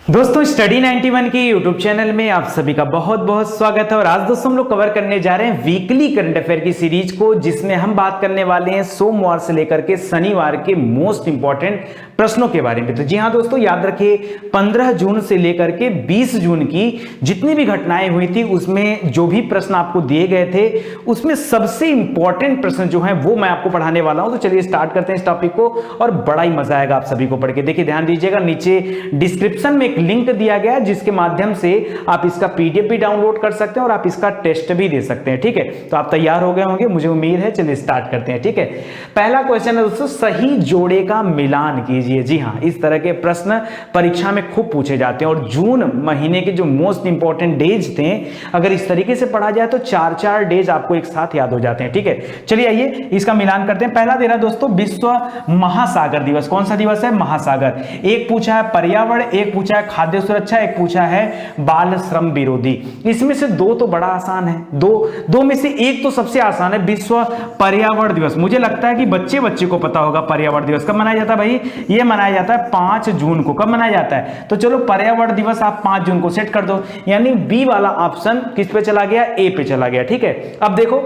दोस्तों स्टडी 91 की YouTube channel में आप सभी का बहुत बहुत स्वागत है। और आज दोस्तों हम लोग कवर करने जा रहे हैं वीकली करंट अफेयर की सीरीज को, जिसमें हम बात करने वाले हैं सोमवार से लेकर के शनिवार के मोस्ट इंपॉर्टेंट प्रश्नों के बारे में। तो जी हाँ दोस्तों, याद रखिए 15 जून से लेकर के 20 जून की जितनी भी घटनाएं हुई थी उसमें जो भी प्रश्न आपको दिए गए थे उसमें सबसे इंपॉर्टेंट प्रश्न जो है वो मैं आपको पढ़ाने वाला हूं। तो चलिए स्टार्ट करते हैं इस टॉपिक को और बड़ा ही मजा आएगा आप सभी को पढ़ के। देखिए ध्यान दीजिएगा, नीचे डिस्क्रिप्शन में एक लिंक दिया गया है जिसके माध्यम से आप इसका पीडीएफ भी डाउनलोड कर सकते हैं और आप इसका टेस्ट भी दे सकते हैं। ठीक है, तो आप तैयार हो गए होंगे मुझे उम्मीद है। चलिए स्टार्ट करते हैं। ठीक है, पहला क्वेश्चन है दोस्तों, सही जोड़े का मिलान कीजिए। जी हाँ, इस तरह के प्रश्न परीक्षा में खूब पूछे जाते हैं और जून महीने के जो मोस्ट इंपॉर्टेंट डेज थे अगर इस तरीके से पढ़ा जाए तो 4-4 डेज आपको एक साथ याद हो जाते हैं। ठीक है, चलिए आइए इसका मिलान करते हैं। पहला दे रहा दोस्तों विश्व महासागर दिवस। कौन सा दिवस है? महासागर। एक पूछा है पर्यावरण, एक पूछा है खाद्य सुरक्षा, एक पूछा है बाल श्रम विरोधी। इसमें से दो तो बड़ा आसान है, दो में से एक तो सबसे आसान है, विश्व पर्यावरण दिवस। मुझे लगता है कि बच्चे को पता होगा पर्यावरण दिवस कब मनाया जाता है भाई। ये मनाया जाता है 5 जून को। कब मनाया जाता है? तो चलो पर्यावरण दिवस आप 5 जून को सेट कर दो, यानी बी वाला ऑप्शन किस पे चला गया? ए पे चला गया। ठीक है, अब देखो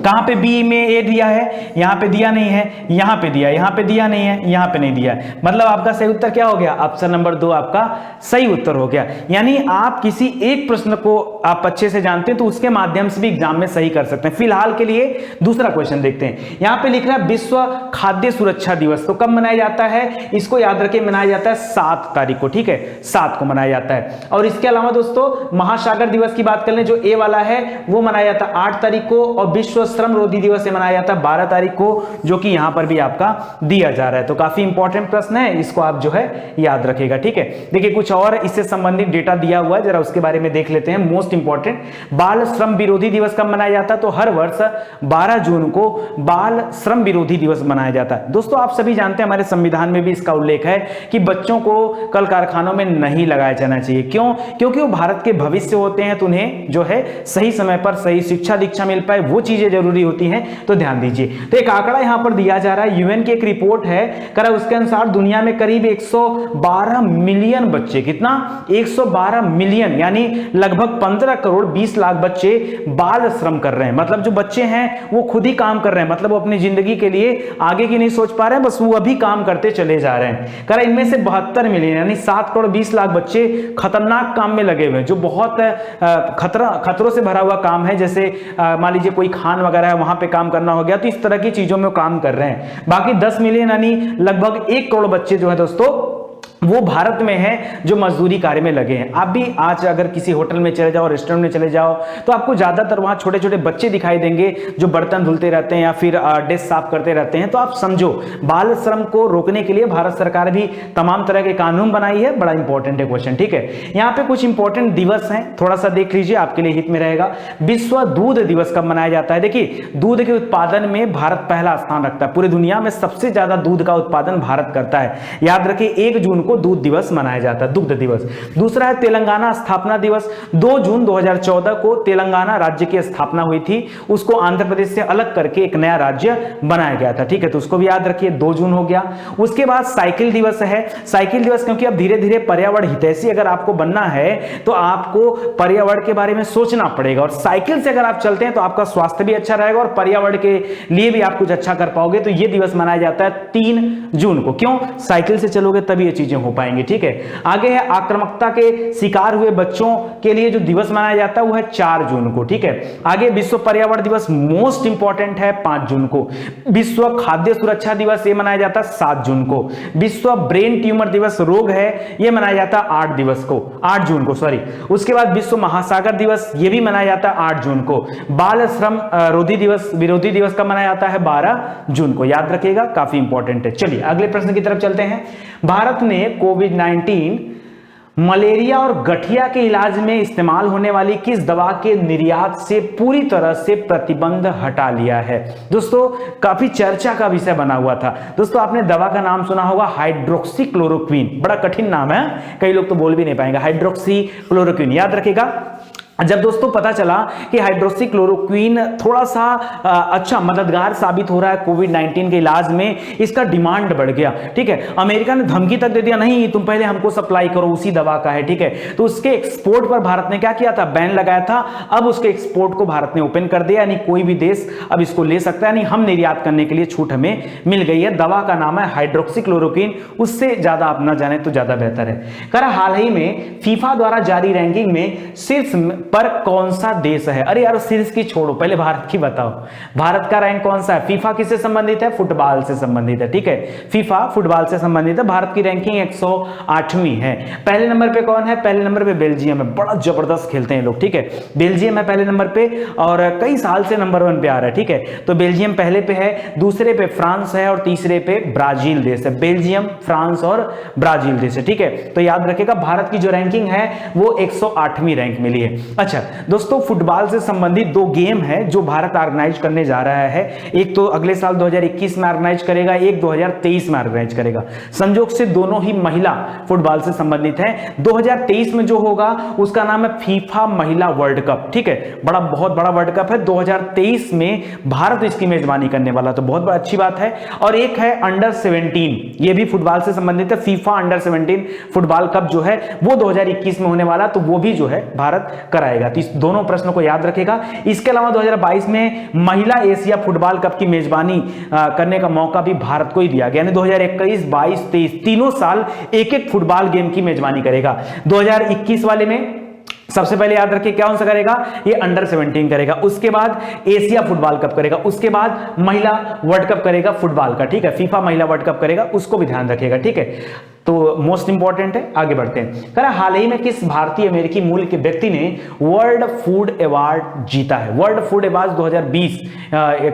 कहां पे बी में ए दिया है, यहां पे दिया नहीं है, यहां पे दिया, यहां पे दिया नहीं है, यहां पे नहीं दिया है। मतलब आपका सही उत्तर क्या हो गया? ऑप्शन नंबर 2 आपका सही उत्तर हो गया। यानी आप किसी एक प्रश्न को आप अच्छे से जानते हैं तो उसके माध्यम से भी एग्जाम में सही कर सकते हैं। फिलहाल के लिए दूसरा क्वेश्चन देखते हैं। यहां पे लिख रहा है विश्व खाद्य सुरक्षा दिवस। तो कब मनाया जाता है? इसको याद रखिए, मनाया जाता है 7 तारीख को। ठीक है, 7 को मनाया जाता है। और इसके अलावा दोस्तों महासागर दिवस की बात कर लें, जो ए वाला है वो मनाया जाता है 8 तारीख को, और विश्व श्रम विरोधी दिवस से मनाया जाता है 12 तारीख को, जो कि यहां पर भी आपका दिया जा रहा है। तो काफी इंपॉर्टेंट प्रश्न है, इसको आप जो है याद रखिएगा। ठीक है, देखिए कुछ और इससे संबंधित डेटा दिया हुआ है, जरा उसके बारे में देख लेते हैं। मोस्ट इंपॉर्टेंट, बाल श्रम विरोधी दिवस कब मनाया जाता है? तो हर वर्ष 12 जून को बाल श्रम विरोधी दिवस मनाया जाता है। दोस्तों आप सभी जानते हैं हमारे संविधान में भी इसका उल्लेख है कि बच्चों को कल कारखानों में नहीं लगाया जाना चाहिए। क्यों? क्योंकि वो भारत के भविष्य होते हैं, तो उन्हें जो है सही समय पर सही शिक्षा दीक्षा मिल पाए, वो चीजें जरूरी होती हैं। तो ध्यान दीजिए, तो एक आंकड़ा यहां पर दिया जा रहा है, यूएन की एक रिपोर्ट है करा, उसके अनुसार दुनिया में करीब 112 मिलियन बच्चे, कितना? 112 मिलियन, यानी लगभग 15 करोड़ 20 लाख बच्चे बाल श्रम कर रहे हैं। मतलब जो बच्चे हैं वो खुद ही काम कर रहे हैं, मतलब वो अपनी जिंदगी के लिए आगे की नहीं सोच पा रहे हैं, बस वो अभी काम करते चले जा रहे हैं। करा इनमें से 72 मिलियन यानी 7 करोड़ 20 लाख बच्चे खतरनाक काम में लगे हुए हैं, जो बहुत खतरों से भरा हुआ काम है। जैसे मान लीजिए कोई खान वगैरह है, वहां पे काम करना हो गया, तो इस तरह की चीजों में काम कर रहे हैं। बाकी 10 मिलियन यानी लगभग 1 करोड़ बच्चे जो है दोस्तों वो भारत में है जो मजदूरी कार्य में लगे हैं। आप भी आज अगर किसी होटल में चले जाओ, रेस्टोरेंट में चले जाओ, तो आपको ज्यादातर वहां छोटे छोटे बच्चे दिखाई देंगे जो बर्तन धुलते रहते हैं या फिर डिश साफ करते रहते हैं। तो आप समझो बाल श्रम को रोकने के लिए भारत सरकार भी तमाम तरह के कानून बनाई है। बड़ा इंपॉर्टेंट है क्वेश्चन। ठीक है, यहाँ पे कुछ इंपॉर्टेंट दिवस हैं, थोड़ा सा देख लीजिए, आपके लिए हित में रहेगा। विश्व दूध दिवस कब मनाया जाता है? देखिए दूध के उत्पादन में भारत पहला स्थान रखता है, पूरी दुनिया में सबसे ज्यादा दूध का उत्पादन भारत करता है। याद रखिए 1 जून को दूध दिवस मनाया जाता है, दुग्ध दिवस। दूसरा है तेलंगाना स्थापना दिवस। 2 जून 2014 को तेलंगाना राज्य की स्थापना हुई थी, उसको आंध्र प्रदेश से अलग करके एक नया राज्य बनाया गया था। ठीक है, तो उसको भी याद रखिए, 2 जून हो गया। उसके बाद साइकिल दिवस है। साइकिल दिवस क्योंकि अब धीरे धीरे पर्यावरण हितैषी अगर आपको बनना है तो आपको पर्यावरण के बारे में सोचना पड़ेगा, और साइकिल से अगर आप चलते हैं तो आपका स्वास्थ्य भी अच्छा रहेगा और पर्यावरण के लिए भी आप कुछ अच्छा कर पाओगे। तो यह दिवस मनाया जाता है 3 जून को। क्यों? साइकिल से चलोगे तभी ये चीजें हो पाएंगी। ठीक है, आगे है आक्रामकता के शिकार हुए बच्चों के लिए जो दिवस मनाया जाता है वो है 4 जून को। ठीक है, आगे विश्व पर्यावरण दिवस मोस्ट इंपॉर्टेंट है 5 जून को। विश्व खाद्य सुरक्षा दिवस ये मनाया जाता है 7 जून को। विश्व ब्रेन ट्यूमर दिवस रोग है ये मनाया जाता है 8 जून को सॉरी। उसके बाद विश्व महासागर दिवस ये भी मनाया जाता है 8 जून को। बाल श्रम विरोधी दिवस का मनाया जाता है 12 जून को। याद रखिएगा, काफी इंपॉर्टेंट है। चलिए अगले प्रश्न की तरफ चलते हैं। भारत ने कोविड-19, मलेरिया और गठिया के इलाज में इस्तेमाल होने वाली किस दवा के निर्यात से पूरी तरह से प्रतिबंध हटा लिया है? दोस्तों काफी चर्चा का विषय बना हुआ था। दोस्तों आपने दवा का नाम सुना होगा हाइड्रोक्सी क्लोरोक्विन। बड़ा कठिन नाम है, कई लोग तो बोल भी नहीं पाएंगे। हाइड्रोक्सी क्लोरोक्विन याद रखिएगा। जब दोस्तों पता चला कि हाइड्रोक्सी क्लोरोक्वीन थोड़ा सा अच्छा मददगार साबित हो रहा है कोविड 19 के इलाज में, इसका डिमांड बढ़ गया। ठीक है, अमेरिका ने धमकी तक दे दिया, नहीं तुम पहले हमको सप्लाई करो, उसी दवा का है। ठीक है, तो उसके एक्सपोर्ट पर भारत ने क्या किया था, बैन लगाया था। अब उसके एक्सपोर्ट को भारत ने ओपन कर दिया, यानी कोई भी देश अब इसको ले सकता है, यानी हम निर्यात करने के लिए छूट हमें मिल गई है। दवा का नाम है हाइड्रोक्सी क्लोरोक्वीन, उससे ज्यादा आप ना जाने तो ज्यादा बेहतर है। कर हाल ही में फीफा द्वारा जारी रैंकिंग में शीर्ष पर कौन सा देश है? अरे यार शीर्ष की छोड़ो, पहले भारत की बताओ, भारत का रैंक कौन सा है? फीफा किससे संबंधित है? फुटबॉल से संबंधित है। ठीक है, फीफा फुटबॉल से संबंधित है। भारत की रैंकिंग 108वीं है। पहले नंबर पे कौन है? पहले नंबर पे बेल्जियम है, बड़ा जबरदस्त खेलते हैं लोग। ठीक है, बेल्जियम है पहले नंबर पे और कई साल से नंबर 1 पे आ रहा है। ठीक है, तो बेल्जियम पहले पे है, दूसरे पे फ्रांस है और तीसरे पे ब्राजील देश है। बेल्जियम, फ्रांस और ब्राजील देश है। ठीक है, तो याद रखिएगा भारत की जो रैंकिंग है वो 108वीं रैंक मिली है। अच्छा दोस्तों, फुटबॉल से संबंधित 2 गेम है जो भारत ऑर्गेनाइज करने जा रहा है। एक तो अगले साल 2021 में ऑर्गेनाइज करेगा, एक 2023 में ऑर्गेनाइज करेगा। संयोग से दोनों ही महिला फुटबॉल से संबंधित है। 2023 में जो होगा उसका नाम है फीफा महिला वर्ल्ड कप। ठीक है, बहुत बड़ा वर्ल्ड कप है। 2023 में भारत इसकी मेजबानी करने वाला, तो बहुत अच्छी बात है। और एक है अंडर 17, ये भी फुटबॉल से संबंधित है। फीफा अंडर 17 फुटबॉल कप जो है वो 2021 में होने वाला, तो वो भी जो है भारत कराएगा। तो इस दोनों प्रश्नों को याद रखेगा। इसके अलावा 2022 में महिला एशिया फुटबॉल कप की मेजबानी करने का मौका भी भारत को ही दिया गया, यानी 2021, 22, 23 तीनों साल एक एक फुटबॉल गेम की मेजबानी करेगा। 2021 वाले में सबसे पहले याद रखिए क्या कौन सा करेगा, ये अंडर 17 करेगा, उसके बाद एशिया फुटबॉल कप करेगा, उसके बाद महिला वर्ल्ड कप करेगा फुटबॉल का। ठीक है, फीफा महिला वर्ल्ड कप करेगा, उसको भी ध्यान रखिएगा। ठीक है, तो मोस्ट इंपॉर्टेंट है। आगे बढ़ते हैं। कह हाल ही में किस भारतीय अमेरिकी मूल के व्यक्ति ने वर्ल्ड फूड अवार्ड जीता है? वर्ल्ड फूड अवार्ड 2020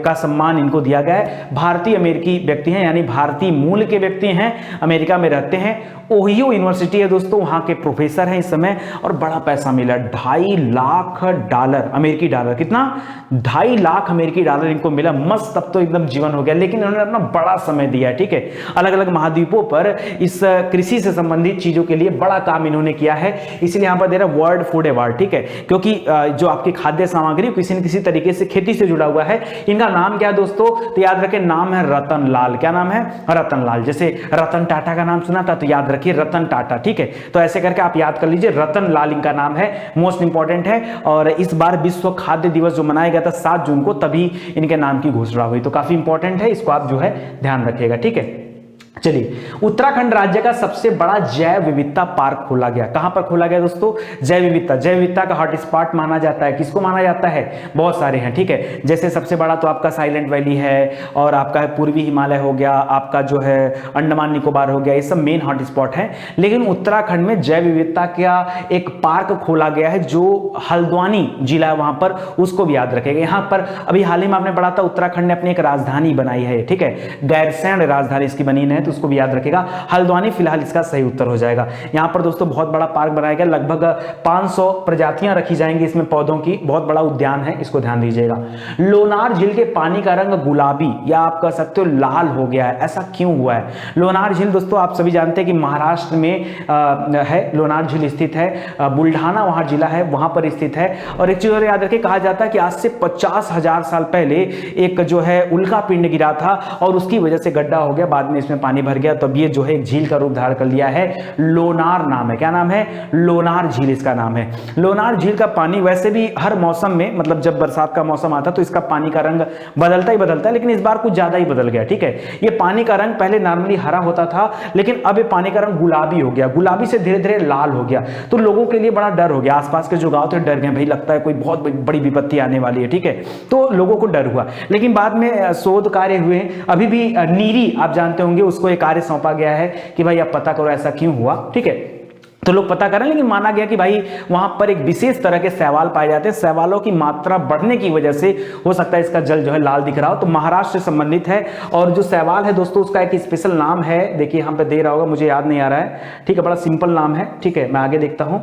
का सम्मान इनको दिया गया है। भारतीय अमेरिकी व्यक्ति हैं, यानी भारतीय मूल के व्यक्ति हैं, अमेरिका में रहते हैं। ओहियो यूनिवर्सिटी है दोस्तों, वहां के प्रोफेसर हैं इस समय, और बड़ा पैसा मिला, $2.5 लाख अमेरिकी डॉलर। कितना? $2.5 लाख अमेरिकी डॉलर इनको मिला। मस्त, तब तो एकदम जीवन हो गया। लेकिन इन्होंने अपना बड़ा समय दिया है। ठीक है, अलग अलग महाद्वीपों पर इस कृषि से संबंधित चीजों के लिए बड़ा काम इन्होंने किया है, इसलिए यहां पर दे रहा है वर्ल्ड फूड अवार्ड। ठीक है, क्योंकि जो आपकी खाद्य सामग्री किसी न किसी तरीके से खेती से जुड़ा हुआ है। इनका नाम क्या है दोस्तों? तो याद रखें, नाम है रतन लाल। क्या नाम है? रतन लाल। जैसे रतन टाटा का नाम सुना था, तो याद रखिए रतन टाटा। ठीक है, तो ऐसे करके आप याद कर लीजिए, रतन लाल इनका नाम है, मोस्ट इंपॉर्टेंट है। और इस बार विश्व खाद्य दिवस जो मनाया गया था 7 जून को, तभी इनके नाम की घोषणा हुई, तो काफी इंपॉर्टेंट है, इसको आप जो है ध्यान रखिएगा। ठीक है, चलिए, उत्तराखंड राज्य का सबसे बड़ा जैव विविधता पार्क खोला गया। कहां पर खोला गया दोस्तों? जैव विविधता का हॉटस्पॉट माना जाता है। किसको माना जाता है? बहुत सारे हैं। ठीक है, जैसे सबसे बड़ा तो आपका साइलेंट वैली है, और आपका पूर्वी हिमालय हो गया, आपका जो है अंडमान निकोबार हो गया, ये सब मेन हॉटस्पॉट है। लेकिन उत्तराखंड में जैव विविधता का एक पार्क खोला गया है जो हल्द्वानी जिला है, वहां पर, उसको भी याद रखेगा। यहां पर अभी हाल ही में आपने पढ़ा था, उत्तराखंड ने अपनी एक राजधानी बनाई है। ठीक है, गैरसैंण राजधानी इसकी बनी है, तो उसको भी याद रखेगा। हल्द्वानी फिलहाल इसका सही उत्तर हो जाएगा। यहां पर दोस्तों बहुत बड़ा पार्क बनाया गया, लगभग 500 प्रजातियां रखी जाएंगी इसमें पौधों की, बहुत बड़ा उद्यान है, इसको ध्यान दीजिएगा। लोनार झील के पानी का रंग गुलाबी या आप कह सकते हो लाल हो गया है, ऐसा क्यों हुआ है? लोनार झील दोस्तों आप सभी जानते हैं कि महाराष्ट्र में है, लोनार झील स्थित है, बुल्ढाना वहां जिला है, वहां पर स्थित है। और एक चीज और याद रखिए, कहा जाता है कि आज से 50,000 साल पहले एक जो है उल्का पिंड गिरा था और उसकी वजह से गड्ढा हो गया, बाद में इसमें पानी भर गया, तब ये जो है एक झील का रूप धारण कर लिया है। लोनार नाम है। क्या नाम है? लोनार झील इसका नाम है। लोनार झील का पानी वैसे भी हर मौसम में, मतलब जब बरसात का मौसम आता तो इसका पानी का रंग बदलता ही बदलता है, लेकिन इस बार कुछ ज्यादा ही बदल गया। ठीक है, ये पानी का रंग पहले नॉर्मली हरा होता था, लेकिन अब ये पानी का रंग गुलाबी हो गया, गुलाबी से धीरे धीरे लाल हो गया। तो लोगों के लिए बड़ा डर हो गया, आसपास के जो गांव थे डर गए, भाई लगता है कोई बहुत बड़ी विपत्ति आने वाली है। ठीक है, तो लोगों को डर हुआ, लेकिन बाद में शोध कार्य हुए। अभी भी नीरी आप जानते होंगे, उसको एक कार्य सौंपा गया है कि भाई आप पता करो ऐसा क्यों हुआ। ठीक है, तो लोग पता करें, लेकिन माना गया कि भाई वहां पर एक विशेष तरह के शैवाल पाए जाते हैं, शैवालों की मात्रा बढ़ने की वजह से हो सकता है इसका जल जो है लाल दिख रहा हो। तो महाराष्ट्र से संबंधित है, और जो शैवाल है दोस्तों उसका एक स्पेशल नाम है, देखिए यहां पे दे रहा होगा, मुझे याद नहीं आ रहा है। ठीक है, बड़ा सिंपल नाम है। ठीक है, मैं आगे देखता हूं।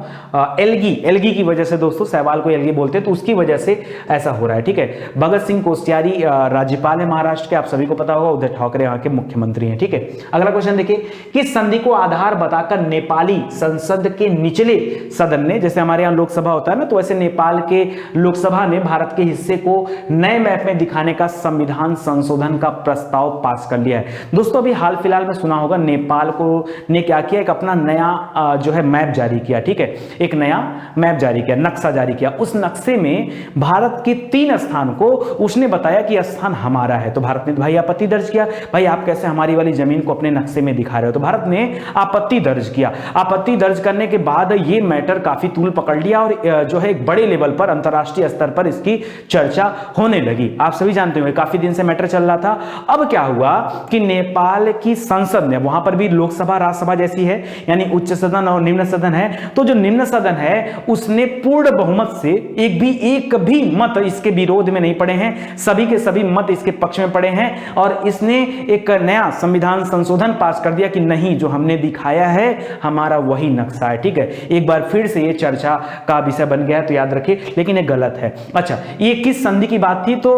एल्गी की वजह से दोस्तों, शैवाल को एल्गी बोलते हैं, तो उसकी वजह से ऐसा हो रहा है। ठीक है, भगत सिंह कोश्यारी राज्यपाल है महाराष्ट्र के, आप सभी को पता होगा, उद्धव ठाकरे यहाँ के मुख्यमंत्री हैं। ठीक है, अगला क्वेश्चन देखिए, किस संधि को आधार बताकर नेपाली संसद संसद के निचले सदन ने, जैसे हमारे यहाँ लोकसभा होता है ना, तो वैसे नेपाल के लोकसभा ने भारत के हिस्से को नए मैप में दिखाने का संविधान संशोधन का प्रस्ताव पास कर लिया है। दोस्तों अभी हाल फिलहाल में सुना होगा, नेपाल को ने क्या किया, एक अपना नया जो है मैप जारी किया, ठीक है, एक नया मैप जारी किया, नक्शा जारी किया। उस नक्शे में भारत के 3 स्थान को उसने बताया कि स्थान हमारा है। तो भारत ने भाई आपत्ति दर्ज किया, भाई आप कैसे हमारी वाली जमीन को अपने नक्शे में दिखा रहे हो। तो भारत ने आपत्ति दर्ज किया। आपत्ति दर्ज करने के बाद ये मैटर काफी तूल पकड़ लिया और जो है एक बड़े लेवल पर, अंतरराष्ट्रीय स्तर पर इसकी चर्चा होने लगी। आप सभी जानते हो काफी दिन से मैटर चल रहा था। अब क्या हुआ कि नेपाल की संसद ने, वहां पर भी लोकसभा राज्यसभा जैसी है, यानी उच्च सदन और निम्न सदन है, तो जो निम्न सदन है उसने पूर्ण बहुमत से एक भी मत इसके विरोध में नहीं पड़े हैं, सभी के सभी मत इसके पक्ष में पड़े हैं और इसने एक नया संविधान संशोधन पास कर दिया कि नहीं, जो हमने दिखाया है हमारा वही नक्शा है, ठीक है। एक बार फिर से ये चर्चा का विषय बन गया है, तो याद रखिए, लेकिन ये गलत है। अच्छा, ये किस संधि की बात थी, तो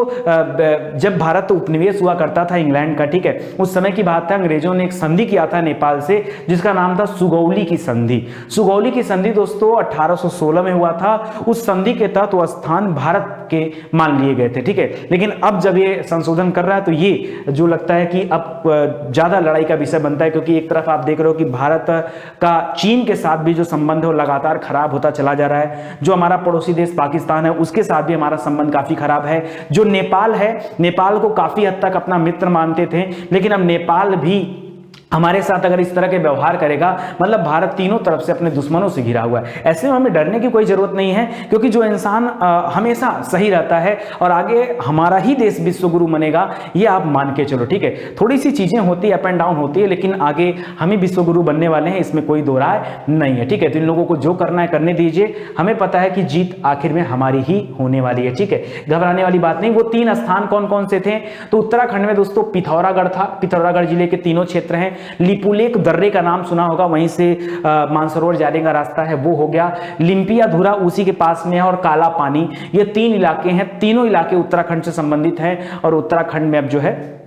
जब भारत उपनिवेश हुआ करता था इंग्लैंड का, ठीक है, उस समय की बात है, अंग्रेजों ने एक संधि किया था नेपाल से जिसका नाम था सुगौली की संधि। सुगौली की संधि दोस्तों 1816 में हुआ था। उस संधि के तहत वो स्थान भारत के मान लिए गए थे, ठीक है। लेकिन अब जब ये संशोधन कर रहा है तो ये जो लगता है कि अब ज्यादा लड़ाई का विषय बनता है, क्योंकि एक तरफ आप देख रहे हो कि भारत का चीन के साथ भी जो संबंध है वो लगातार खराब होता चला जा रहा है। जो हमारा पड़ोसी देश पाकिस्तान है उसके साथ भी हमारा संबंध काफी खराब है। जो नेपाल है, नेपाल को काफी हद तक अपना मित्र मानते थे, लेकिन अब नेपाल भी हमारे साथ अगर इस तरह के व्यवहार करेगा, मतलब भारत तीनों तरफ से अपने दुश्मनों से घिरा हुआ है। ऐसे में हमें डरने की कोई जरूरत नहीं है, क्योंकि जो इंसान हमेशा सही रहता है और आगे हमारा ही देश विश्वगुरु बनेगा, ये आप मान के चलो, ठीक है। थोड़ी सी चीजें होती है, अप एंड डाउन होती है, लेकिन आगे हम ही विश्वगुरु बनने वाले हैं, इसमें कोई दो राय नहीं है, ठीक है। तो इन लोगों को जो करना है करने दीजिए, हमें पता है कि जीत आखिर में हमारी ही होने वाली है, ठीक है, घबराने वाली बात नहीं। वो 3 स्थान कौन कौन से थे, तो उत्तराखंड में दोस्तों पिथौरागढ़ था, पिथौरागढ़ जिले के 3 क्षेत्र हैं। लिपुलेख दर्रे का नाम सुना होगा, वहीं से मानसरोवर जाने का रास्ता है, वो हो गया। लिम्पिया धुरा उसी के पास में है, और काला पानी, ये 3 इलाके हैं। तीनों इलाके उत्तराखंड से संबंधित हैं और उत्तराखंड में अब जो है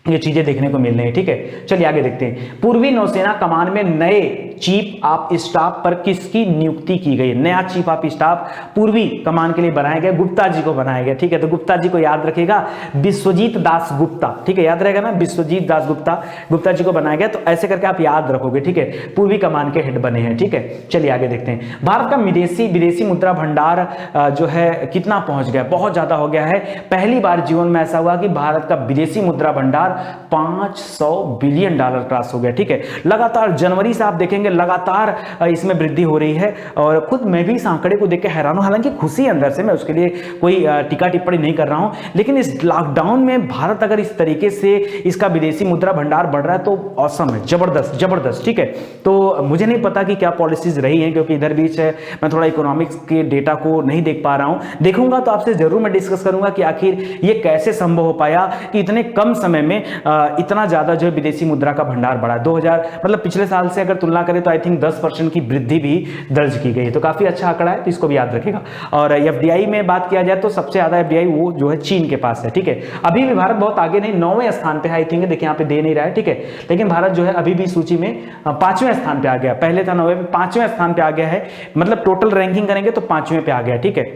ये चीजें देखने को मिल रही है, ठीक है। चलिए आगे देखते हैं। पूर्वी नौसेना कमान में नए चीफ ऑफ स्टाफ पर किसकी नियुक्ति की गई? नया चीफ ऑफ स्टाफ पूर्वी कमान के लिए बनाया गया, गुप्ता जी को बनाया गया, ठीक है। तो गुप्ता जी को याद रखिएगा, विश्वजीत दास गुप्ता, ठीक है, याद रहेगा ना, विश्वजीत दास गुप्ता, गुप्ता जी को बनाया गया। तो ऐसे करके आप याद रखोगे, ठीक है, पूर्वी कमान के हेड बने हैं, ठीक है। चलिए आगे देखते हैं। भारत का विदेशी मुद्रा भंडार जो है कितना पहुंच गया? बहुत ज्यादा हो गया है। पहली बार जीवन में ऐसा हुआ कि भारत का विदेशी मुद्रा भंडार $500 बिलियन क्रॉस हो गया, ठीक है। लगातार जनवरी से आप देखेंगे लगातार इसमें वृद्धि हो रही है, और खुद मैं भी इस आंकड़े को देख के हैरान हूं। हालांकि खुशी अंदर से, मैं उसके लिए कोई टीका टिप्पणी नहीं कर रहा हूं, लेकिन इस लॉकडाउन में भारत अगर इस तरीके से इसका विदेशी मुद्रा भंडार बढ़ रहा है तो औसम है, जबरदस्त जबरदस्त, ठीक है। तो मुझे नहीं पता कि क्या पॉलिसीज रही हैं, क्योंकि इधर बीच मैं थोड़ा इकोनॉमिक्स के डेटा को नहीं देख पा रहा हूं। देखूंगा तो आपसे जरूर मैं डिस्कस करूंगा कि आखिर ये कैसे संभव हो पाया कि इतने कम समय में इतना ज्यादा जो है विदेशी मुद्रा का भंडार बढ़ा। 2000 मतलब पिछले साल से अगर तुलना करें तो आई थिंक 10% की वृद्धि भी दर्ज की गई है। तो काफी अच्छा आंकड़ा है, तो इसको भी याद रखेगा। और एफडीआई में बात किया जाए तो सबसे ज्यादा एफडीआई वो जो है चीन के पास है, ठीक है। अभी भी भारत बहुत आगे नहीं, 9वें स्थान पे है आई थिंक, देखिए यहाँ पे दे नहीं रहा है, ठीक है। लेकिन भारत जो है अभी भी सूची में 5वें स्थान पे आ गया, पहले था 9वें पे, 5वें स्थान पे आ गया है। मतलब टोटल रैंकिंग करेंगे तो 5वें पे आ गया, ठीक है,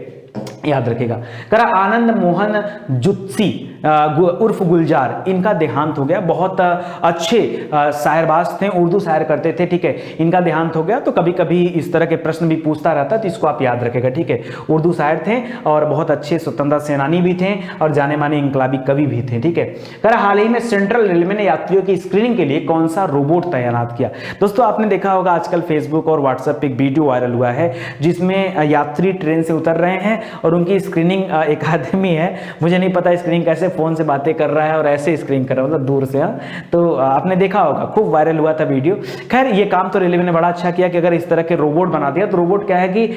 याद रखेगा। करा आनंद मोहन जुत्सी उर्फ गुलजार, इनका देहांत हो गया। बहुत अच्छे शायरबाज थे, उर्दू शायर करते थे, ठीक है। इनका देहांत हो गया, तो कभी कभी इस तरह के प्रश्न भी पूछता रहता, तो इसको आप याद रखेगा, ठीक है। उर्दू शायर थे और बहुत अच्छे स्वतंत्रता सेनानी भी थे और जाने माने इंकलाबी कवि भी थे, ठीक है। करा हाल ही में सेंट्रल रेलवे ने यात्रियों की स्क्रीनिंग के लिए कौन सा रोबोट तैनात किया? दोस्तों आपने देखा होगा आजकल फेसबुक और व्हाट्सएप पे एक वीडियो वायरल हुआ है जिसमें यात्री ट्रेन से उतर रहे हैं और उनकी स्क्रीनिंग, एक आदमी है, मुझे नहीं पता स्क्रीनिंग कैसे, फोन से बातें कर रहा है और ऐसे स्क्रीनिंग कर रहा है, मतलब दूर से। तो आपने देखा होगा, खूब वायरल हुआ था वीडियो। खैर ये काम तो रेलवे ने बड़ा अच्छा किया कि अगर इस तरह के रोबोट बना दिया, तो रोबोट क्या है कि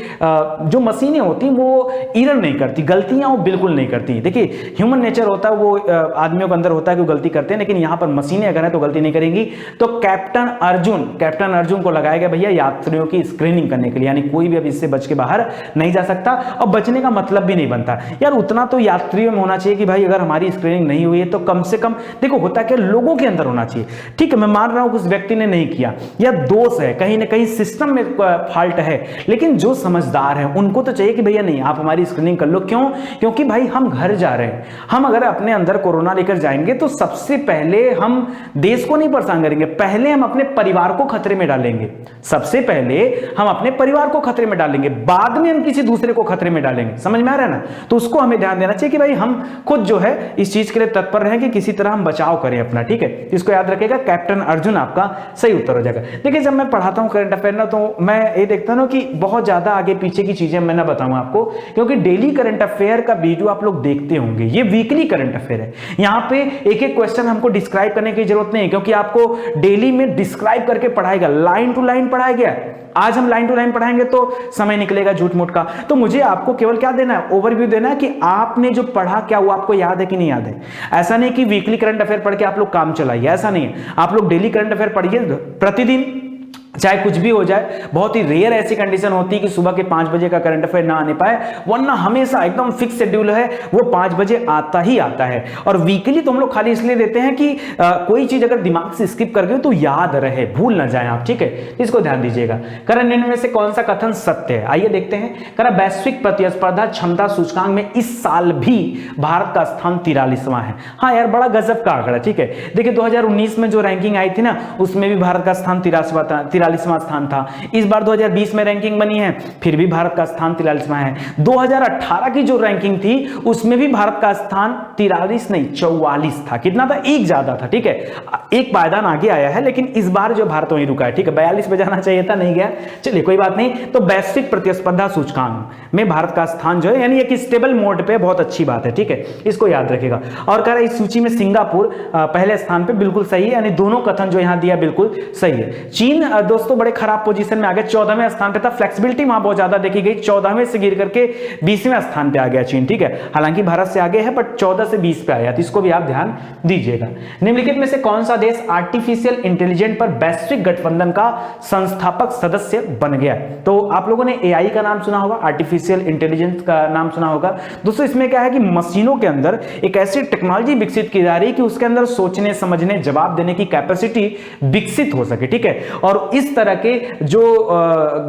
जो मशीनें होती वो एरर नहीं करती, गलतियां वो बिल्कुल नहीं करती। देखिए ह्यूमन नेचर होता है, वो आदमियों के अंदर होता है कि वो गलती करते हैं, लेकिन यहाँ पर मशीनें अगर है तो गलती नहीं करेंगी। तो कैप्टन अर्जुन को लगाया गया भैया यात्रियों की स्क्रीनिंग करने के लिए, यानी कोई भी अब इससे बच के बाहर नहीं जा सकता। और बचने का मतलब भी नहीं बनता यार। उतना तो यात्रियों में होना चाहिए कि भाई अगर हमारी स्क्रीनिंग नहीं हुई है तो कम से कम देखो होता क्या लोगों के अंदर होना चाहिए। ठीक है, मैं मान रहा हूं कि उस व्यक्ति ने नहीं किया या दोष है, कहीं ना कहीं सिस्टम में फॉल्ट है, लेकिन जो समझदार हैं उनको तो चाहिए कि भैया नहीं आप हमारी स्क्रीनिंग कर लो। क्यों? क्योंकि भाई हम घर जा रहे हैं, हम अगर अपने अंदर कोरोना लेकर जाएंगे तो सबसे पहले हम देश को नहीं परेशान करेंगे, पहले हम अपने परिवार को खतरे में डालेंगे। सबसे पहले हम अपने परिवार को खतरे में डालेंगे, बाद में हम किसी दूसरे को खतरे में डालेंगे। समझ में आ रहा है ना? तो उसको हमें ध्यान देना चाहिए कि भाई हम खुद जो है इस चीज के लिए तत्पर रहें कि किसी तरह हम बचाव करें अपना। ठीक है, इसको याद रखिएगा, कैप्टन अर्जुन आपका सही उत्तर हो जाएगा। देखिए जब मैं पढ़ाता हूं करंट अफेयर ना तो मैं ये देखता हूं कि बहुत ज्यादा आगे पीछे की चीजें मैं ना बताऊं आपको, क्योंकि डेली करंट अफेयर का वीडियो आप लोग देखते होंगे, ये वीकली करंट अफेयर है। यहां पे एक एक क्वेश्चन हमको डिस्क्राइब करने की जरूरत नहीं है, क्योंकि आपको डेली में डिस्क्राइब करके पढ़ाएगा, लाइन टू लाइन पढ़ाया गया। आज हम लाइन टू लाइन पढ़ाएंगे तो समय निकलेगा झूठ मूठ का। तो मुझे आपको केवल क्या देना है, ओवरव्यू देना है कि आपने जो पढ़ा क्या वो आपको याद है कि नहीं याद है। ऐसा नहीं कि वीकली करंट अफेयर पढ़ के आप लोग काम चलाइए, ऐसा नहीं है। आप लोग डेली करंट अफेयर पढ़िए प्रतिदिन, चाहे कुछ भी हो जाए। बहुत ही रेयर ऐसी कंडीशन होती है कि सुबह के 5 बजे का करंट अफेयर ना आने पाए, वरना हमेशा एकदम फिक्स शेड्यूल है, वो 5 बजे आता ही आता है। और वीकली तो हम लोग खाली इसलिए देते हैं कि कोई चीज अगर दिमाग से स्किप कर गए तो याद रहे, भूल ना जाए आप। ठीक है, इसको ध्यान दीजिएगा। करंट इनमें से कौन सा कथन सत्य है, आइए देखते हैं। करा वैश्विक प्रतिस्पर्धा क्षमता सूचकांक में इस साल भी भारत का स्थान 43वां है। हाँ यार, बड़ा गजब का आंकड़ा। ठीक है, देखिए 2019 में जो रैंकिंग आई थी ना, उसमें भी भारत का स्थान 43वां स्थान था। इस बार 2020 में रैंकिंग बनी है, फिर भी भारत का स्थान 43वां है। 2018 की जो रैंकिंग थी उसमें भी भारत का स्थान 43 नहीं 44 था। कितना था? एक ज्यादा था। ठीक है, एक पायदान आगे आया है, लेकिन इस बार जो भारत वहीं रुका है। ठीक है, 42 पे जाना चाहिए था, नहीं गया, चलिए कोई बात नहीं। तो वैश्विक प्रतिस्पर्धा सूचकांक में भारत का स्थान जो है यानी एक स्टेबल मोड पे, बहुत अच्छी बात है। ठीक है, इसको याद रखिएगा। और कह रहा है इस सूची में सिंगापुर पहले स्थान पे, बिल्कुल सही है, यानी दोनों कथन जो यहां दिया बिल्कुल सही है। चीन दोस्तों बड़े खराब पोजीशन में आ गया, 14वें स्थान पे था। फ्लेक्सिबिलिटी वहां बहुत ज्यादा देखी गई, 14वें से गिर करके 20वें स्थान पे आ गया चीन। ठीक है, हालांकि भारत से आगे है, बट 14 से 20 पे आया, तो इसको भी आप ध्यान दीजिएगा। निम्नलिखित में से कौन सा देश आर्टिफिशियल इंटेलिजेंस पर वैश्विक गठबंधन का संस्थापक सदस्य बन गया? तो आप लोगों ने एआई का नाम सुना होगा, आर्टिफिशियल इंटेलिजेंस का नाम सुना होगा। दोस्तों इसमें क्या है कि मशीनों के अंदर एक ऐसी टेक्नोलॉजी विकसित की जा रही है कि उसके अंदर सोचने समझने जवाब देने की कैपेसिटी विकसित हो सके। ठीक है, और इस तरह के जो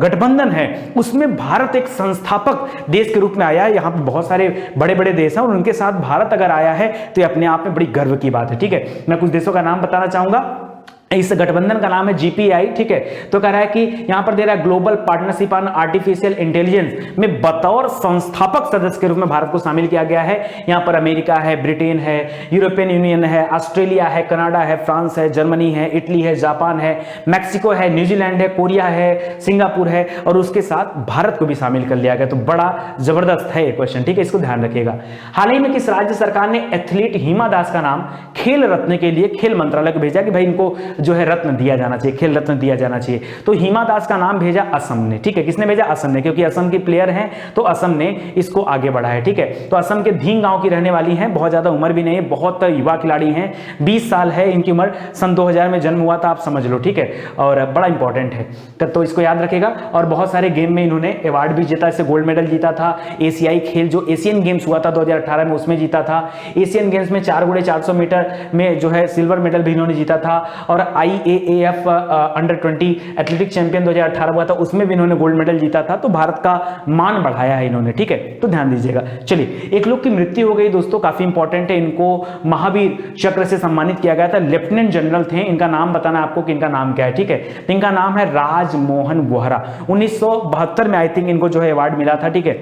गठबंधन है उसमें भारत एक संस्थापक देश के रूप में आया है। यहां पे बहुत सारे बड़े बड़े देश हैं और उनके साथ भारत अगर आया है तो अपने आप में बड़ी गर्व की बात है। ठीक है, मैं कुछ देशों का नाम बताना चाहूंगा। इस गठबंधन का नाम है जीपीआई। ठीक है, तो कह रहा है कि यहां पर दे रहा है global partnership on artificial intelligence में बतौर संस्थापक सदस्य के रूप में भारत को शामिल किया गया है। यहां पर अमेरिका है, ब्रिटेन है, यूरोपियन यूनियन है, ऑस्ट्रेलिया है, कनाडा है, फ्रांस है, जर्मनी है, इटली है, जापान है, मैक्सिको है, न्यूजीलैंड है, कोरिया है, सिंगापुर है, और उसके साथ भारत को भी शामिल कर लिया गया। तो बड़ा जबरदस्त है ये क्वेश्चन। ठीक है, इसको ध्यान रखिएगा। हाल ही में किस राज्य सरकार ने एथलीट हिमा दास का नाम खेल रत्न के लिए खेल मंत्रालय को भेजा कि भाई इनको जो है रत्न दिया जाना चाहिए, खेल रत्न दिया जाना चाहिए? तो हिमा दास का नाम भेजा असम ने। ठीक है, किसने भेजा? असम ने, क्योंकि असम की प्लेयर हैं तो असम ने इसको आगे बढ़ा है। ठीक है, तो असम के धींग गांव की रहने वाली हैं, बहुत ज्यादा उम्र भी नहीं है, बहुत युवा खिलाड़ी हैं, 20 साल है इनकी उम्र, सन 2000 में जन्म हुआ था, आप समझ लो। ठीक है, और बड़ा इंपॉर्टेंट है तो इसको याद रखेगा। और बहुत सारे गेम में इन्होंने अवार्ड भी जीता, इससे गोल्ड मेडल जीता था। एशियाई खेल जो एशियन गेम्स हुआ था 2018 में उसमें जीता था। एशियन गेम्स में 4x400 मीटर में जो है सिल्वर मेडल भी इन्होंने जीता था। और IAAF अंडर 20 एथलेटिक चैंपियन 2018 हुआ था, उसमें भी इन्होंने गोल्ड मेडल जीता था। तो भारत का मान बढ़ाया है इन्होंने। ठीक है, तो ध्यान दीजिएगा। चलिए, एक लोग की मृत्यु हो गई दोस्तों, काफी इंपॉर्टेंट है, इनको महावीर चक्र से सम्मानित किया गया था। लेफ्टिनेंट जनरल थे, इनका नाम बताना आपको कि इनका नाम क्या है। ठीक है, तो इनका नाम है राजमोहन वोहरा। 1972 में आई थिंक इनको जो है अवार्ड मिला था। ठीक है,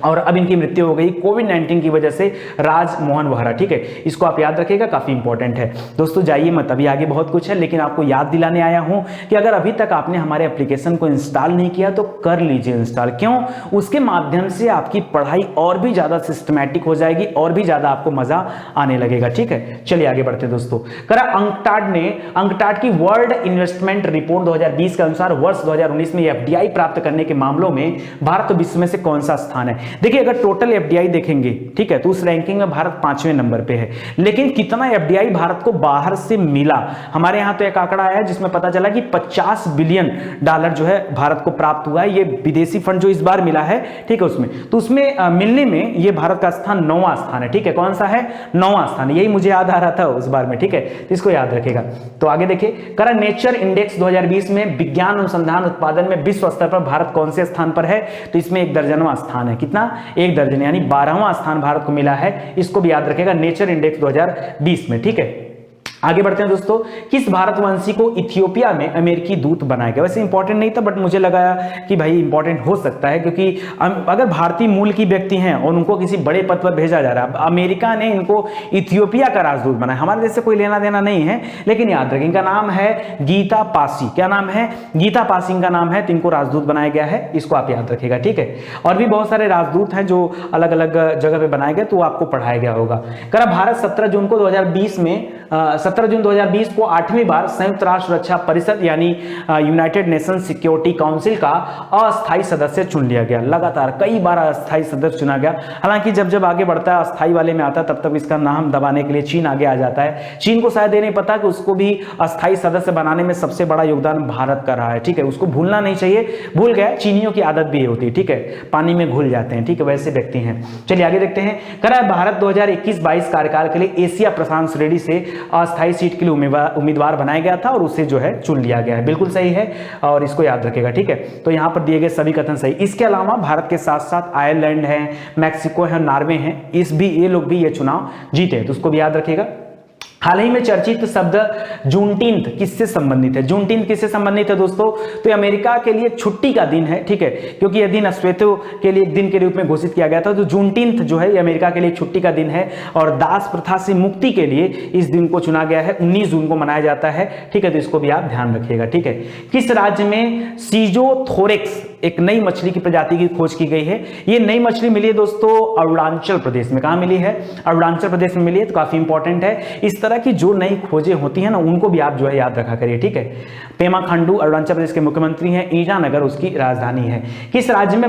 और अब इनकी मृत्यु हो गई कोविड-19 की वजह से, राजमोहन वोहरा। ठीक है, इसको आप याद रखिएगा, काफी इंपॉर्टेंट है दोस्तों। जाइए मत, अभी आगे बहुत कुछ है, लेकिन आपको याद दिलाने आया हूं कि अगर अभी तक आपने हमारे एप्लीकेशन को इंस्टॉल नहीं किया तो कर लीजिए इंस्टॉल। क्यों? उसके माध्यम से आपकी पढ़ाई और भी ज्यादा सिस्टमैटिक हो जाएगी और भी ज्यादा आपको मजा आने लगेगा। ठीक है, चलिए आगे बढ़ते दोस्तों। करा अंकटाड की वर्ल्ड इन्वेस्टमेंट रिपोर्ट 2020 के अनुसार वर्ष 2019 में FDI प्राप्त करने के मामलों में भारत विश्व में से कौन सा स्थान है? देखिए अगर टोटल एफडीआई देखेंगे, ठीक है, तो उस रैंकिंग में भारत 5वें नंबर पे है। लेकिन कितना एफडीआई भारत को बाहर से मिला, हमारे यहां तो एक आंकड़ा आया जिसमें पता चला कि $50 बिलियन जो है भारत को प्राप्त हुआ है, ये विदेशी फंड जो इस बार मिला है, ठीक है, उसमें तो उसमें मिलने में ये भारत का स्थान 9वां स्थान है, ठीक है, कौन सा है, 9वां स्थान, यही मुझे याद आ रहा था उस बार में, ठीक है, तो इसको याद रखेगा। तो आगे देखिए, करा नेचर इंडेक्स 2020 में विज्ञान अनुसंधान उत्पादन में विश्व स्तर पर भारत कौन से स्थान पर है, तो इसमें 1 दर्जनवां स्थान है, कितना, 1 दर्जन, यानी 12वां स्थान भारत को मिला है, इसको भी याद रखेगा नेचर इंडेक्स 2020 में, ठीक है। आगे बढ़ते हैं दोस्तों, किस भारतवंशी को इथियोपिया में अमेरिकी दूत बनाया गया, वैसे इंपॉर्टेंट नहीं था बट मुझे लगा कि भाई इंपॉर्टेंट हो सकता है, क्योंकि अगर भारतीय मूल की व्यक्ति हैं और उनको किसी बड़े पद पर भेजा जा रहा है, अमेरिका ने इनको इथियोपिया का राजदूत बनाया, हमारे देश से कोई लेना देना नहीं है, लेकिन याद रखें इनका नाम है गीता पासी, क्या नाम है, गीता पासी इनका नाम है, तो इनको राजदूत बनाया गया है, इसको आप याद रखिएगा, ठीक है। और भी बहुत सारे राजदूत हैं जो अलग अलग जगह पे बनाए गए, तो आपको पढ़ाया गया होगा। करा भारत 17 जून को 2020 में 17 जून 2020 को 8वीं बार संयुक्त राष्ट्र सुरक्षा परिषद यानी यूनाइटेड नेशन सिक्योरिटी काउंसिल का अस्थायी सदस्य चुन लिया गया। लगातार कई बार अस्थायी सदस्य चुना गया, हालांकि जब जब आगे बढ़ता है अस्थायी वाले में आता है, तब तक इसका नाम दबाने के लिए चीन आगे आ जाता है। चीन को शायद ये नहीं पता कि उसको भी अस्थायी सदस्य बनाने में सबसे बड़ा योगदान भारत का रहा है, ठीक है, उसको भूलना नहीं चाहिए, भूल गया, चीनियों की आदत भी होती है, ठीक है, पानी में घुल जाते हैं, ठीक है, वैसे व्यक्ति हैं। चलिए आगे देखते हैं, करा भारत 2021-22 कार्यकाल के लिए एशिया प्रशांत श्रेणी से अस्थायी सीट के लिए उम्मीदवार बनाया गया था और उसे जो है चुन लिया गया है, बिल्कुल सही है, और इसको याद रखेगा, ठीक है। तो यहां पर दिए गए सभी कथन सही। इसके अलावा भारत के साथ साथ आयरलैंड है, मैक्सिको है, नॉर्वे है, ये लोग भी ये चुनाव जीते हैं, तो उसको भी याद रखेगा। हाल ही में चर्चित शब्द जूनटीन्थ किससे संबंधित है, जूनटीन्थ किससे संबंधित है दोस्तों, तो ये अमेरिका के लिए छुट्टी का दिन है, ठीक है, क्योंकि यह दिन अश्वेतों के लिए एक दिन के रूप में घोषित किया गया था, तो जूनटीन्थ जो है ये अमेरिका के लिए छुट्टी का दिन है, और दास प्रथा से मुक्ति के लिए इस दिन को चुना गया है, 19 जून को मनाया जाता है, ठीक है, तो इसको भी आप ध्यान रखिएगा, ठीक है। किस राज्य में सीजोथोरेक्स एक नई मछली की प्रजाति की खोज की गई है, ये नई मछली मिली है दोस्तों अरुणाचल प्रदेश में, कहां मिली है, अरुणाचल प्रदेश में मिली है, तो काफी इंपॉर्टेंट है। इस तरह की जो नई खोजें होती हैं ना, उनको भी आप जो है याद रखा करिए, ठीक है। पेमा खांडू अरुणाचल प्रदेश के मुख्यमंत्री हैं, ईटानगर उसकी राजधानी है। किस राज्य में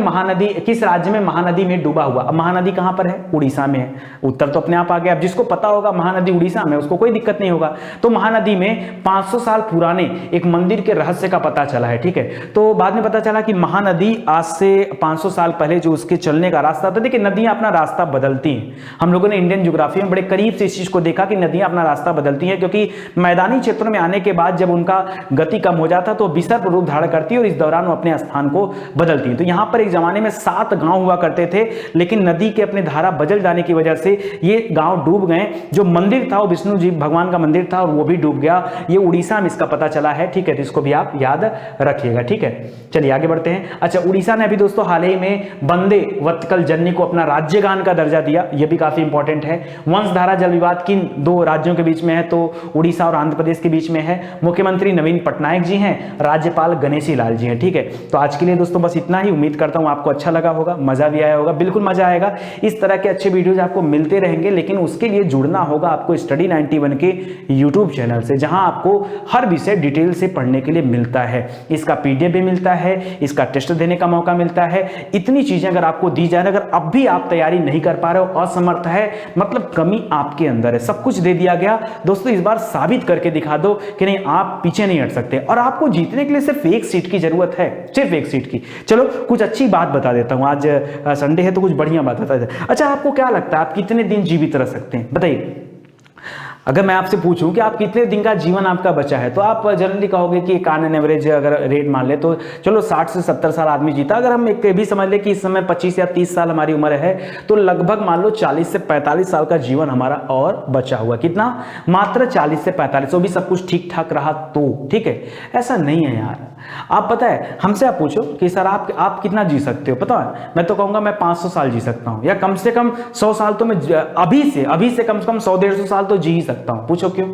महानदी में डूबा हुआ, अब महानदी कहां पर है, उड़ीसा में है, उत्तर तो अपने आप आ गया। अब जिसको पता होगा महानदी उड़ीसा में, उसको कोई दिक्कत नहीं होगा। तो महानदी में 500 साल पुराने एक मंदिर के रहस्य का पता चला है, ठीक है। तो बाद में पता चला कि महानदी आज से 500 साल पहले जो उसके चलने का रास्ता था, देखिए नदियां अपना रास्ता बदलती हैं, हम लोगों ने इंडियन ज्योग्राफी में बड़े करीब से इस चीज को देखा कि नदियां अपना रास्ता बदलती हैं, क्योंकि मैदानी क्षेत्रों में आने के बाद जब उनका गति कम हो जाता तो विसर्प रूप धारण करती है और इस दौरान वो अपने स्थान को बदलती है। तो यहां पर एक जमाने में 7 गांव हुआ करते थे, लेकिन नदी के अपने धारा बदल जाने की वजह से ये गांव डूब गए। जो मंदिर था वो विष्णु जी भगवान का मंदिर था और वो भी डूब गया, ये उड़ीसा में इसका पता चला है, ठीक है, तो इसको भी आप याद रखिएगा, ठीक है। चलिए आगे बढ़ते हैं। अच्छा, उड़ीसा ने अभी दोस्तों हाल ही में वंदे वत्कल जननी को अपना राज्य गान का दर्जा दिया, यह भी काफी इंपॉर्टेंट है। वंशधारा जल विवाद किन 2 राज्यों के बीच में है, तो उड़ीसा और आंध्र प्रदेश के बीच में है। मुख्यमंत्री नवीन पटनायक जी हैं, राज्यपाल गणेशी लाल जी हैं, ठीक है। तो आज के लिए दोस्तों बस इतना ही, उम्मीद करता हूं आपको अच्छा लगा होगा, मजा भी आया होगा, बिल्कुल मजा आएगा। इस तरह के अच्छे वीडियोज आपको मिलते रहेंगे, लेकिन उसके लिए जुड़ना होगा आपको स्टडी 91 के यूट्यूब चैनल से, जहां आपको हर विषय डिटेल से पढ़ने के लिए मिलता है। इसका पीडीएफ भी मिलता है, इसका टेस्ट देने का मौका मिलता है। इतनी चीजें अगर आपको दी जाए, अगर अब भी आप तैयारी नहीं कर पा रहे हो, असमर्थ है, मतलब कमी आपके अंदर है, सब कुछ दे दिया गया दोस्तों, इस बार साबित करके दिखा दो कि नहीं आप पीछे नहीं हट सकते। और आपको जीतने के लिए सिर्फ 1 सीट की जरूरत है, सिर्फ 1 सीट की। चलो कुछ अच्छी बात बता देता हूं, आज संडे है तो कुछ बढ़िया बात बता देता हूं। अच्छा, आपको क्या लगता है आप कितने दिन जीवित रह सकते हैं, बताइए। अगर मैं आपसे पूछूं कि आप कितने दिन का जीवन आपका बचा है, तो आप जनरली कहोगे कि एक ऑन एवरेज अगर रेट मान ले तो चलो 60 से 70 साल आदमी जीता। अगर हम एक भी समझ ले कि इस समय 25 या 30 साल हमारी उम्र है, तो लगभग मान लो 40 से 45 साल का जीवन हमारा और बचा हुआ। कितना, मात्र 40 से 45, वो भी सब कुछ ठीक ठाक रहा तो, ठीक है। ऐसा नहीं है यार, आप पता है हमसे आप पूछो कि सर आप कितना जी सकते हो, पता है मैं तो कहूंगा मैं 500 साल जी सकता हूं, या कम से कम 100 साल तो मैं अभी से कम 100-150 साल तो जी ही सकता हूं। पूछो क्यों,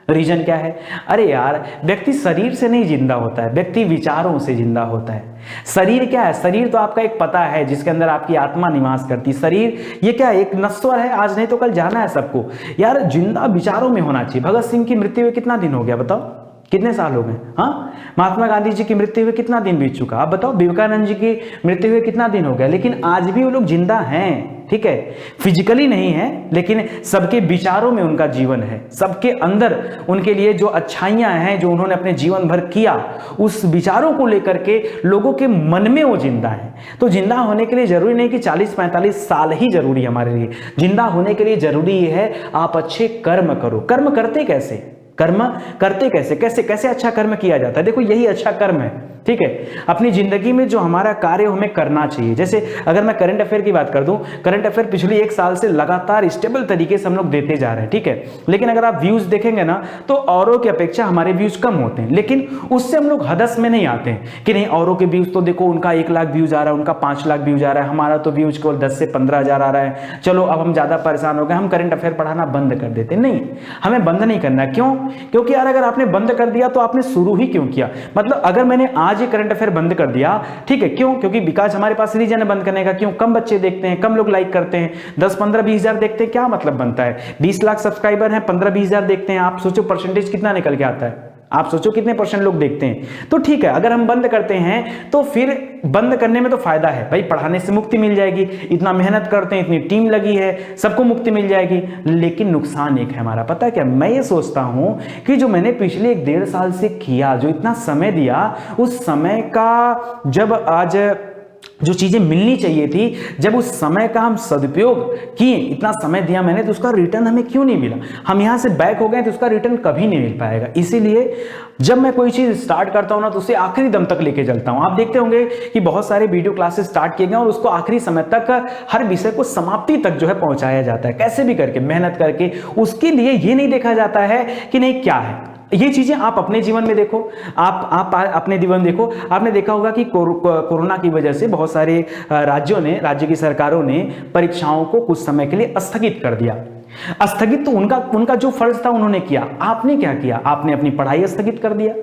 रीजन क्या है? अरे यार, व्यक्ति शरीर से नहीं जिंदा होता है, व्यक्ति विचारों से जिंदा होता है। शरीर क्या है? शरीर तो आपका एक पता है जिसके अंदर आपकी आत्मा निवास करती। शरीर ये क्या है? एक नश्वर है, आज नहीं तो कल जाना है सबको। यार जिंदा विचारों में होना चाहिए। भगत सिंह की मृत्यु हुए कितना दिन हो गया बताओ? कितने साल हो गए? हाँ, महात्मा गांधी जी की मृत्यु हुए कितना दिन बीत चुका? आप बताओ, विवेकानंद जी की मृत्यु हुए कितना दिन हो गया? लेकिन आज भी वो लोग जिंदा हैं, ठीक है, फिजिकली नहीं है, लेकिन सबके विचारों में उनका जीवन है, सबके अंदर उनके लिए जो अच्छाइयां हैं, जो उन्होंने अपने जीवन भर किया, उस विचारों को लेकर के लोगों के मन में वो जिंदा है। तो जिंदा होने के लिए जरूरी नहीं कि 40-45 साल ही जरूरी है हमारे लिए। जिंदा होने के लिए जरूरी है आप अच्छे कर्म करो। कर्म करते कैसे? कर्म करते कैसे? कैसे कैसे अच्छा कर्म किया जाता है? देखो, यही अच्छा कर्म है, ठीक है। अपनी जिंदगी में जो हमारा कार्य हमें करना चाहिए, जैसे अगर मैं करंट अफेयर की बात कर दूं, करंट अफेयर पिछले 1 साल से लगातार स्टेबल तरीके से हम लोग देते जा रहे हैं, ठीक है। लेकिन अगर आप व्यूज देखेंगे ना, तो औरों की अपेक्षा हमारे व्यूज कम होते हैं, लेकिन उससे हम लोग हदस में नहीं आते हैं कि नहीं, औरों के व्यूज तो देखो, उनका 1 लाख व्यूज आ रहा है, उनका 5 लाख व्यूज आ रहा है, हमारा तो व्यूज केवल 10 से 15 हजार आ रहा है, चलो अब हम ज्यादा परेशान हो गए, हम करंट अफेयर पढ़ाना बंद कर देते। नहीं, हमें बंद नहीं करना। क्यों? क्योंकि यार अगर आपने बंद कर दिया तो आपने शुरू ही क्यों किया? मतलब अगर मैंने आज ही करंट अफेयर बंद कर दिया, ठीक है, क्यों? क्योंकि बिकॉज हमारे पास रीजन है बंद करने का। क्यों? कम बच्चे देखते हैं, कम लोग लाइक करते हैं, 10, 15, 20 हजार देखते हैं, क्या मतलब बनता है? 20 लाख सब्सक्राइबर हैं, 15, 20 हजार देखते हैं, आप सोचो परसेंटेज कितना निकल के आता है? आप सोचो कितने % लोग देखते हैं। तो ठीक है, अगर हम बंद करते हैं तो फिर बंद करने में तो फायदा है भाई, पढ़ाने से मुक्ति मिल जाएगी, इतना मेहनत करते हैं, इतनी टीम लगी है, सबको मुक्ति मिल जाएगी। लेकिन नुकसान एक है हमारा, पता है क्या? मैं ये सोचता हूं कि जो मैंने पिछले 1.5 साल से किया, जो इतना समय दिया, उस समय का जब आज जो चीजें मिलनी चाहिए थी, जब उस समय का हम सदुपयोग किए, इतना समय दिया मैंने, तो उसका रिटर्न हमें क्यों नहीं मिला? हम यहां से बैक हो गए तो उसका रिटर्न कभी नहीं मिल पाएगा। इसीलिए जब मैं कोई चीज स्टार्ट करता हूं ना, तो उसे आखिरी दम तक लेके चलता हूं। आप देखते होंगे कि बहुत सारे वीडियो क्लासेस स्टार्ट किए गए और उसको आखिरी समय तक, हर विषय को समाप्ति तक जो है पहुंचाया जाता है, कैसे भी करके, मेहनत करके। उसके लिए ये नहीं देखा जाता है कि नहीं क्या है। ये चीजें आप अपने जीवन में देखो, आप अपने जीवन में देखो। आपने देखा होगा कि कोरोना की वजह से बहुत सारे राज्यों ने, राज्य की सरकारों ने परीक्षाओं को कुछ समय के लिए स्थगित कर दिया। स्थगित तो उनका जो फर्ज था उन्होंने किया। आपने क्या किया? आपने अपनी पढ़ाई स्थगित कर दिया।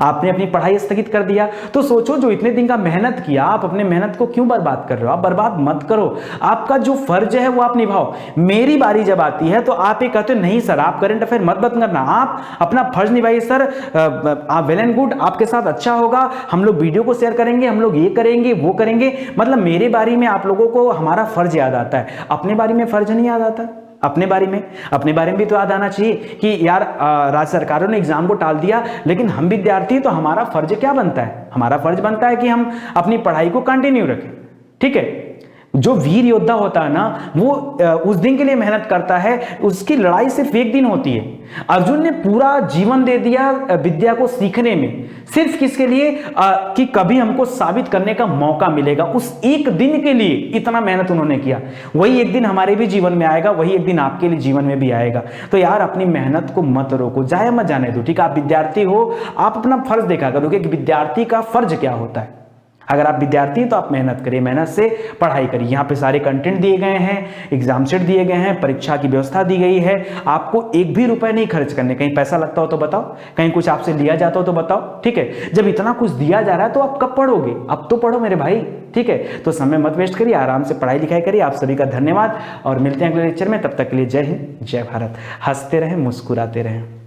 आपने अपनी पढ़ाई स्थगित कर दिया। तो सोचो, जो इतने दिन का मेहनत किया, आप अपने मेहनत को क्यों बर्बाद कर रहे हो? आप बर्बाद मत करो, आपका जो फर्ज है वो आप निभाओ। मेरी बारी जब आती है तो आप ये कहते हो नहीं सर, आप करंट अफेयर मत बंद करना, आप अपना फर्ज निभाइए सर, आप वेल एंड गुड, आपके साथ अच्छा होगा, हम लोग वीडियो को शेयर करेंगे, हम लोग ये करेंगे वो करेंगे। मतलब मेरे बारे में आप लोगों को हमारा फर्ज याद आता है, अपने बारे में फर्ज नहीं याद आता। अपने बारे में भी तो याद आना चाहिए कि यार राज्य सरकारों ने एग्जाम को टाल दिया, लेकिन हम विद्यार्थी, तो हमारा फर्ज क्या बनता है? हमारा फर्ज बनता है कि हम अपनी पढ़ाई को कंटिन्यू रखें, ठीक है। जो वीर योद्धा होता है ना, वो उस दिन के लिए मेहनत करता है, उसकी लड़ाई सिर्फ 1 दिन होती है। अर्जुन ने पूरा जीवन दे दिया विद्या को सीखने में, सिर्फ किसके लिए? कि कभी हमको साबित करने का मौका मिलेगा। उस 1 दिन के लिए इतना मेहनत उन्होंने किया। वही 1 दिन हमारे भी जीवन में आएगा, वही 1 दिन आपके लिए जीवन में भी आएगा। तो यार अपनी मेहनत को मत रोको, जाया मत जाने दो, ठीक है। आप विद्यार्थी हो, आप अपना फर्ज देखा करो कि विद्यार्थी का फर्ज क्या होता है। अगर आप विद्यार्थी हैं तो आप मेहनत करिए, मेहनत से पढ़ाई करिए। यहाँ पे सारे कंटेंट दिए गए हैं, एग्जाम शीट दिए गए हैं, परीक्षा की व्यवस्था दी गई है। आपको 1 भी रुपए नहीं खर्च करने। कहीं पैसा लगता हो तो बताओ, कहीं कुछ आपसे लिया जाता हो तो बताओ, ठीक है। जब इतना कुछ दिया जा रहा है तो आप कब पढ़ोगे? अब तो पढ़ो मेरे भाई, ठीक है। तो समय मत वेस्ट करिए, आराम से पढ़ाई लिखाई करिए। आप सभी का धन्यवाद और मिलते हैं अगले लेक्चर में। तब तक के लिए जय हिंद, जय भारत। हंसते रहें, मुस्कुराते रहें।